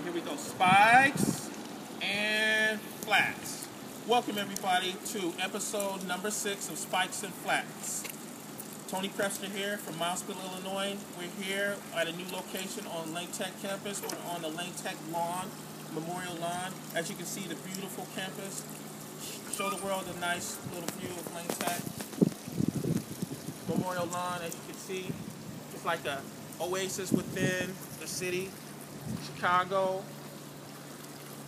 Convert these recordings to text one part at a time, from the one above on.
Here we go. Spikes and Flats. Welcome everybody to episode number 6 of Spikes and Flats. Tony Prester here from Milesville, Illinois. We're here at a new location on Lane Tech campus. We're on the Lane Tech lawn, Memorial Lawn. As you can see, the beautiful campus. Show the world a nice little view of Lane Tech. Memorial Lawn, as you can see, it's like a oasis within the city. Chicago.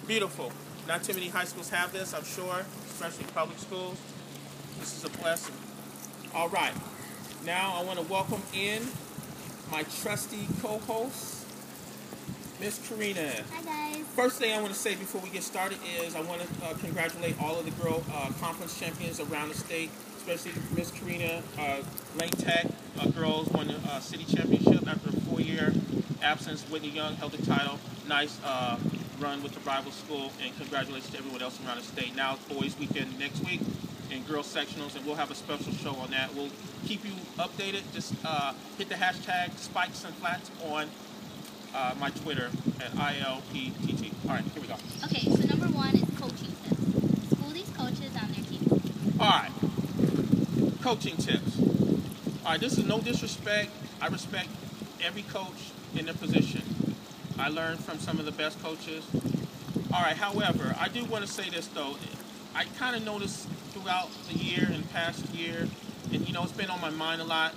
Beautiful. Not too many high schools have this, I'm sure, especially public schools. This is a blessing. All right. Now I want to welcome in my trusty co-host, Miss Karina. Hi guys. First thing I want to say before we get started is I want to congratulate all of the girl conference champions around the state, especially Miss Karina. Lane Tech girls won the city championship after a 4-year absence. Whitney Young held the title. Nice run with the rival school, and congratulations to everyone else around the state. Now it's boys weekend next week and girls sectionals, and we'll have a special show on that. We'll keep you updated. Just hit the hashtag Spikes and Flats on my Twitter at ILPTT. All right, here we go. Okay, so number 1 is coaching tips. School these coaches on their team. All right, coaching tips. All right, this is no disrespect. I respect every coach in their position. I learned from some of the best coaches. All right, however, I do want to say this though. I kind of noticed throughout the year and past year, and you know, it's been on my mind a lot.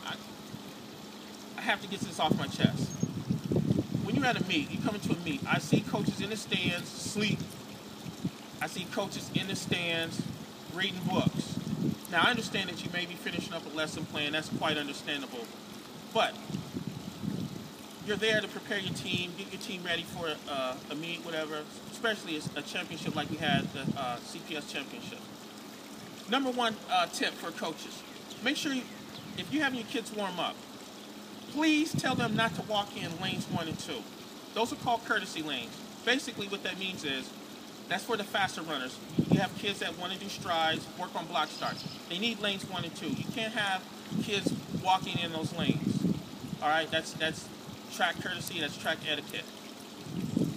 I have to get this off my chest. When you're at a meet, you come into a meet, I see coaches in the stands sleep. I see coaches in the stands reading books. Now, I understand that you may be finishing up a lesson plan. That's quite understandable. But you're there to prepare your team, get your team ready for a meet, whatever, especially a championship like we had, the CPS championship. Number 1 tip for coaches. Make sure, if you're having your kids warm up, please tell them not to walk in lanes 1 and 2. Those are called courtesy lanes. Basically what that means is, that's for the faster runners. You have kids that want to do strides, work on block starts. They need lanes 1 and 2. You can't have kids walking in those lanes. All right, that's track courtesy, that's track etiquette.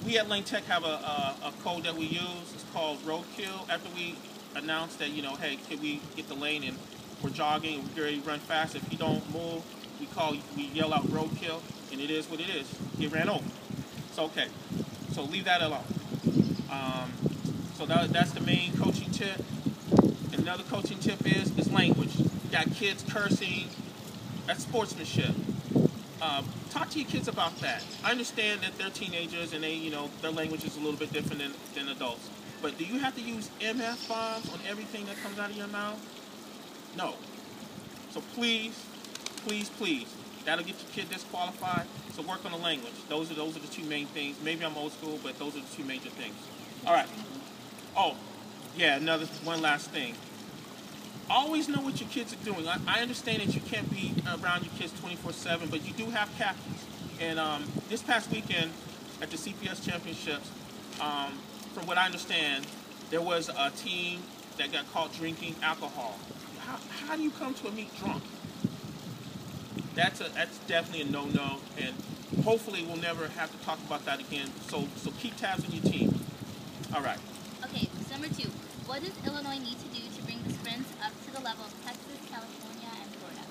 We at Lane Tech have a code that we use. It's called roadkill. After we announce that, you know, hey, can we get the lane and we're jogging and we're ready to run fast. If you don't move, we yell out roadkill, and it is what it is. Get ran over. It's okay. So leave that alone. So that's the main coaching tip. And another coaching tip is language. You got kids cursing. That's sportsmanship. Talk to your kids about that. I understand that they're teenagers and they, you know, their language is a little bit different than adults. But do you have to use MF bombs on everything that comes out of your mouth? No. So please, please, please, that'll get your kid disqualified. So work on the language. Those are the 2 main things. Maybe I'm old school, but those are the 2 major things. All right. Oh, yeah, one last thing. Always know what your kids are doing. I understand that you can't be around your kids 24/7, but you do have captains. And this past weekend at the CPS championships, from what I understand, there was a team that got caught drinking alcohol. How do you come to a meet drunk? That's definitely a no-no, and hopefully we'll never have to talk about that again. So keep tabs on your team. All right. Okay, so number 2. What does Illinois need to do to bring the sprints up to the level of Texas, California, and Florida?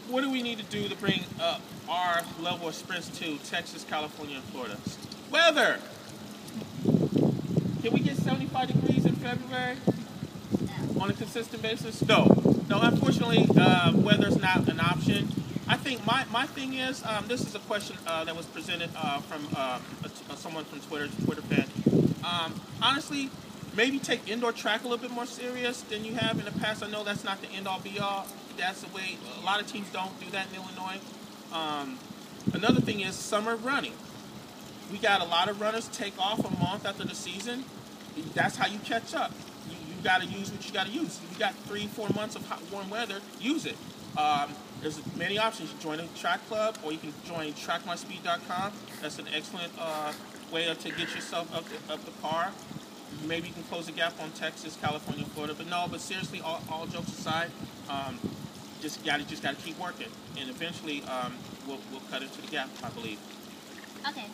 What do we need to do to bring up our level of sprints to Texas, California, and Florida? Weather! Can we get 75 degrees in February? No. On a consistent basis? No. No, unfortunately, weather's not an option. I think my thing is, this is a question that was presented from someone from Twitter fan. Honestly, maybe take indoor track a little bit more serious than you have in the past. I know that's not the end-all be-all. That's the way a lot of teams don't do that in Illinois. Another thing is summer running. We got a lot of runners take off a month after the season. That's how you catch up. You got to use what you got to use. If you got 3-4 months of hot, warm weather, use it. There's many options. You join a track club, or you can join trackmyspeed.com. That's an excellent way to get yourself up the par. Maybe you can close the gap on Texas, California, Florida. But seriously, all jokes aside, just gotta keep working, and eventually we'll cut into the gap, I believe. Okay,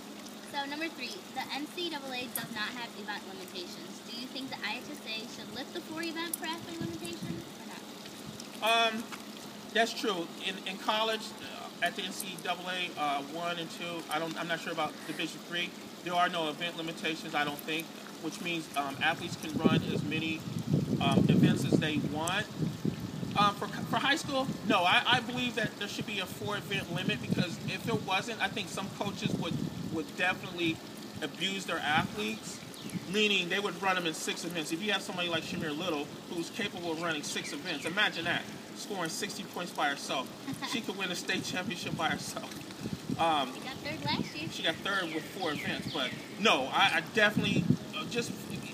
So number 3, the NCAA does not have event limitations. Do you think the IHSA should lift the 4-event per athlete limitation or not? That's true. In college, at the NCAA 1 and 2, I'm not sure about Division 3. There are no event limitations, I don't think, which means athletes can run as many events as they want. For high school, no, I believe that there should be a 4-event limit, because if it wasn't, I think some coaches would definitely abuse their athletes, meaning they would run them in 6 events. If you have somebody like Shamir Little who's capable of running 6 events, imagine that, scoring 60 points by herself. She could win a state championship by herself. She got 3rd last year. She got 3rd with 4 events, but no, I definitely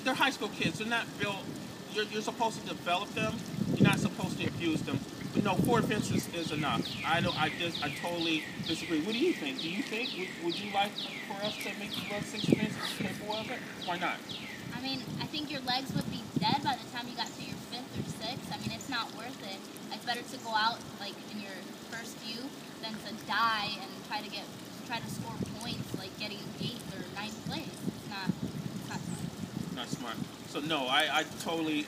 they're high school kids. They're not built. You're supposed to develop them. You're not supposed to abuse them. But no, 4 events is enough. I totally disagree. What do you think? Do you think would you like for us to make you run 6 events if you're capable of it? Why not? I mean, I think your legs would be dead by the time you got to your 5th or 6th. I mean, it's not worth it. It's better to go out like in your first few than to die and try to score points like getting 8th or 9th place. It's not smart. Not smart. So no, I totally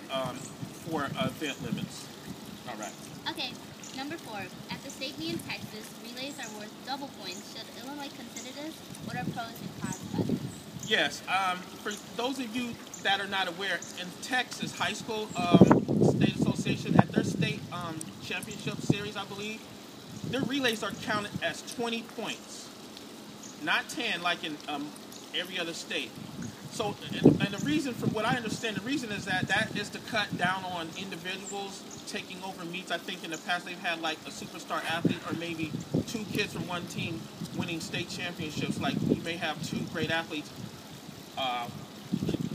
for event limits. All right. Okay, number 4. At the state meet in Texas, relays are worth double points. Should Illinois consider this? What are pros and cons about this? Yes. For those of you that are not aware, in Texas, high school state association at their state championship series, I believe, their relays are counted as 20 points, not 10 like in every other state. So, and the reason, from what I understand, the reason is that is to cut down on individuals taking over meets. I think in the past they've had like a superstar athlete or maybe 2 kids from one team winning state championships. Like you may have 2 great athletes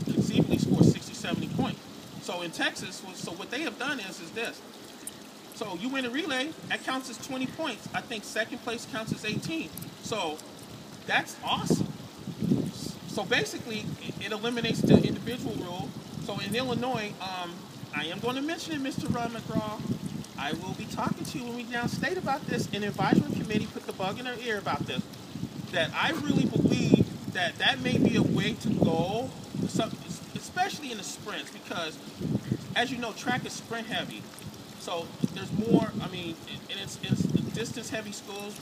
conceivably score 60, 70 points. So in Texas, so what they have done is this. So you win a relay, that counts as 20 points. I think 2nd place counts as 18. So that's awesome. So basically, it eliminates the individual rule. So in Illinois, I am going to mention it, Mr. Ron McGraw. I will be talking to you when we downstate about this. An advisory committee put the bug in their ear about this. That I really believe that may be a way to go, especially in the sprints, because as you know, track is sprint heavy. So there's more. I mean, and it's distance heavy schools.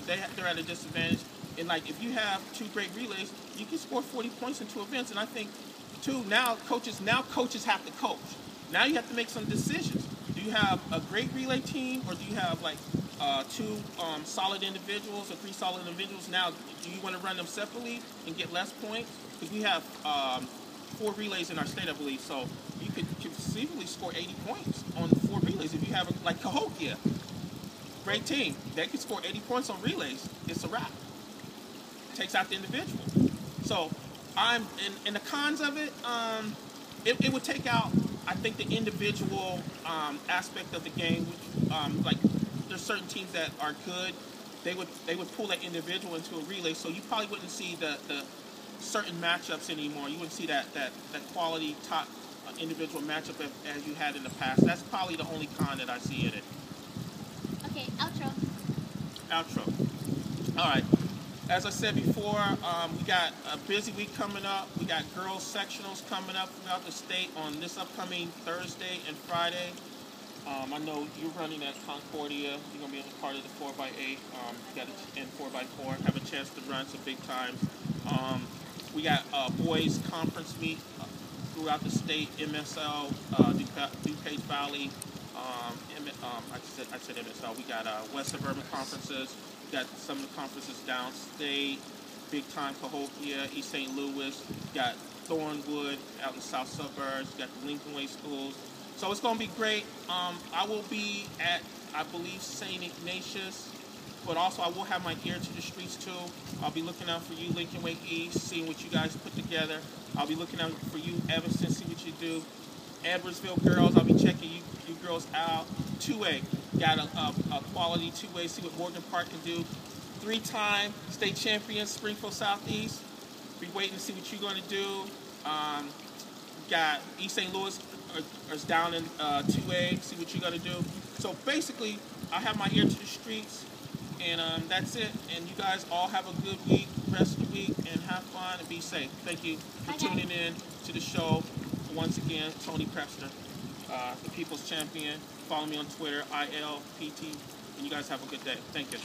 They're at a disadvantage. And like if you have 2 great relays, you can score 40 points in 2 events. And I think now coaches have to coach. Now you have to make some decisions. Do you have a great relay team, or do you have like 2 solid individuals or 3 solid individuals? Now, do you want to run them separately and get less points? Because we have 4 relays in our state, I believe. So you could conceivably score 80 points on 4 relays if you have like Cahokia. Great team. They could score 80 points on relays. It's a wrap. Takes out the individual. So I'm in the cons of it. It would take out, I think, the individual aspect of the game. Which, like there's certain teams that are good. They would pull that individual into a relay. So you probably wouldn't see the certain matchups anymore. You wouldn't see that quality top individual matchup as you had in the past. That's probably the only con that I see in it. Okay, outro. All right. As I said before, we got a busy week coming up. We got girls sectionals coming up throughout the state on this upcoming Thursday and Friday. I know you're running at Concordia. You're going to be a part of the 4x8. And 4x4. Have a chance to run some big times. We got boys conference meet throughout the state. MSL, DuPage Valley. I said MSL. We got West Suburban conferences. We got some of the conferences downstate. Big time Cahokia, East St. Louis. We got Thornwood out in the south suburbs. We got the Lincoln Way schools. So it's going to be great. I will be at, I believe, St. Ignatius, but also I will have my ear to the streets too. I'll be looking out for you, Lincoln Way East, seeing what you guys put together. I'll be looking out for you, Evanston, see what you do. Edwardsville girls, I'll be checking you girls out. 2A, got a quality 2A, see what Morgan Park can do. 3-time state champion, Springfield Southeast. Be waiting to see what you're going to do. Got East St. Louis is down in 2A, see what you're going to do. So basically, I have my ear to the streets. And that's it. And you guys all have a good week, rest of the week, and have fun and be safe. Thank you for Bye, tuning in to the show. Once again, Tony Prepster, the People's Champion. Follow me on Twitter, ILPT. And you guys have a good day. Thank you.